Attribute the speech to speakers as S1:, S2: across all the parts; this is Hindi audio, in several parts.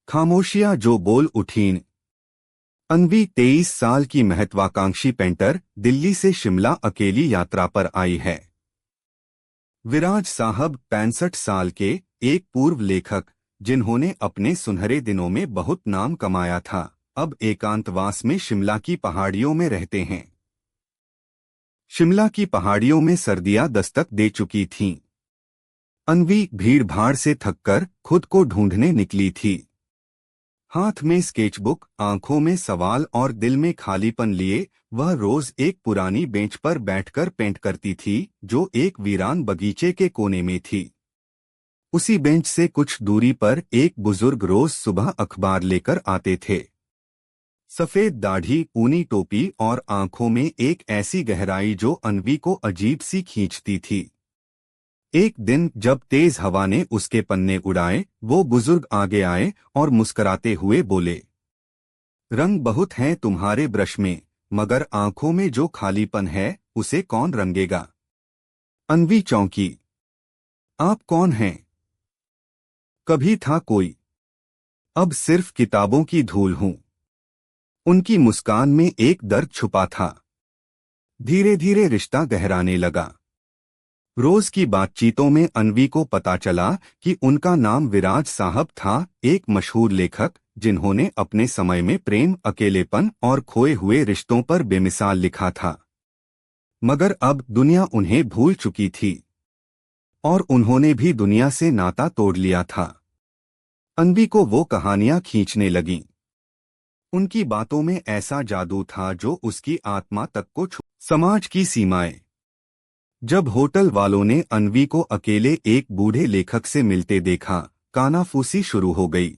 S1: खामोशियां जो बोल उठीं। अन्वी 23 साल की महत्वाकांक्षी पेंटर दिल्ली से शिमला अकेली यात्रा पर आई है। विराज साहब 65 साल के एक पूर्व लेखक जिन्होंने अपने सुनहरे दिनों में बहुत नाम कमाया था, अब एकांतवास में शिमला की पहाड़ियों में रहते हैं। शिमला की पहाड़ियों में सर्दियां दस्तक दे चुकी थीं। अन्वी भीड़-भाड़ से थककर खुद को ढूंढने निकली थी। हाथ में स्केचबुक, आंखों में सवाल और दिल में खालीपन लिए वह रोज एक पुरानी बेंच पर बैठकर पेंट करती थी जो एक वीरान बगीचे के कोने में थी। उसी बेंच से कुछ दूरी पर एक बुजुर्ग रोज सुबह अखबार लेकर आते थे। सफेद दाढ़ी, ऊनी टोपी और आंखों में एक ऐसी गहराई जो अन्वी को अजीब सी खींचती थी। एक दिन जब तेज हवा ने उसके पन्ने उड़ाए, वो बुजुर्ग आगे आए और मुस्कराते हुए बोले, रंग बहुत हैं तुम्हारे ब्रश में, मगर आंखों में जो खालीपन है उसे कौन रंगेगा। अन्वी चौंकी। आप कौन हैं? कभी था कोई, अब सिर्फ किताबों की धूल हूं। उनकी मुस्कान में एक दर्द छुपा था। धीरे धीरे रिश्ता गहराने लगा। रोज की बातचीतों में अन्वी को पता चला कि उनका नाम विराज साहब था, एक मशहूर लेखक जिन्होंने अपने समय में प्रेम, अकेलेपन और खोए हुए रिश्तों पर बेमिसाल लिखा था। मगर अब दुनिया उन्हें भूल चुकी थी और उन्होंने भी दुनिया से नाता तोड़ लिया था। अन्वी को वो कहानियां खींचने लगीं। उनकी बातों में ऐसा जादू था जो उसकी आत्मा तक को छू। समाज की सीमाएं। जब होटल वालों ने अन्वी को अकेले एक बूढ़े लेखक से मिलते देखा, कानाफूसी शुरू हो गई।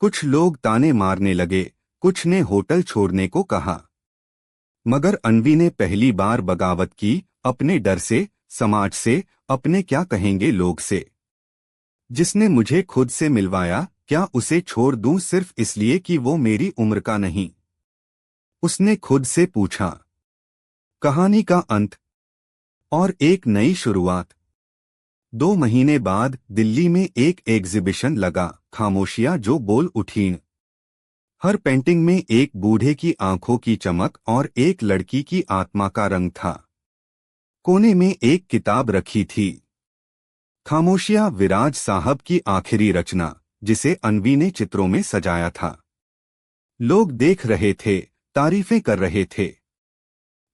S1: कुछ लोग ताने मारने लगे, कुछ ने होटल छोड़ने को कहा। मगर अन्वी ने पहली बार बगावत की, अपने डर से, समाज से, अपने क्या कहेंगे लोग से। जिसने मुझे खुद से मिलवाया, क्या उसे छोड़ दूं सिर्फ इसलिए कि वो मेरी उम्र का नहीं? उसने खुद से पूछा। कहानी का अंत और एक नई शुरुआत। 2 महीने बाद दिल्ली में एक एग्जीबिशन लगा, खामोशियां जो बोल उठीं। हर पेंटिंग में एक बूढ़े की आंखों की चमक और एक लड़की की आत्मा का रंग था। कोने में एक किताब रखी थी, खामोशियां, विराज साहब की आखिरी रचना, जिसे अन्वी ने चित्रों में सजाया था। लोग देख रहे थे, तारीफें कर रहे थे,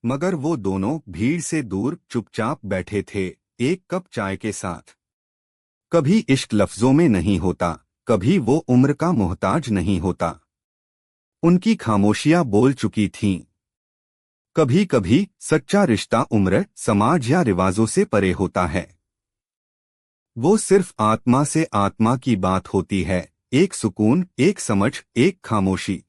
S1: मगर वो दोनों भीड़ से दूर चुपचाप बैठे थे, एक कप चाय के साथ। कभी इश्क लफ्जों में नहीं होता, कभी वो उम्र का मोहताज नहीं होता। उनकी खामोशियां बोल चुकी थीं। कभी कभी सच्चा रिश्ता उम्र, समाज या रिवाजों से परे होता है। वो सिर्फ आत्मा से आत्मा की बात होती है, एक सुकून, एक समझ, एक खामोशी।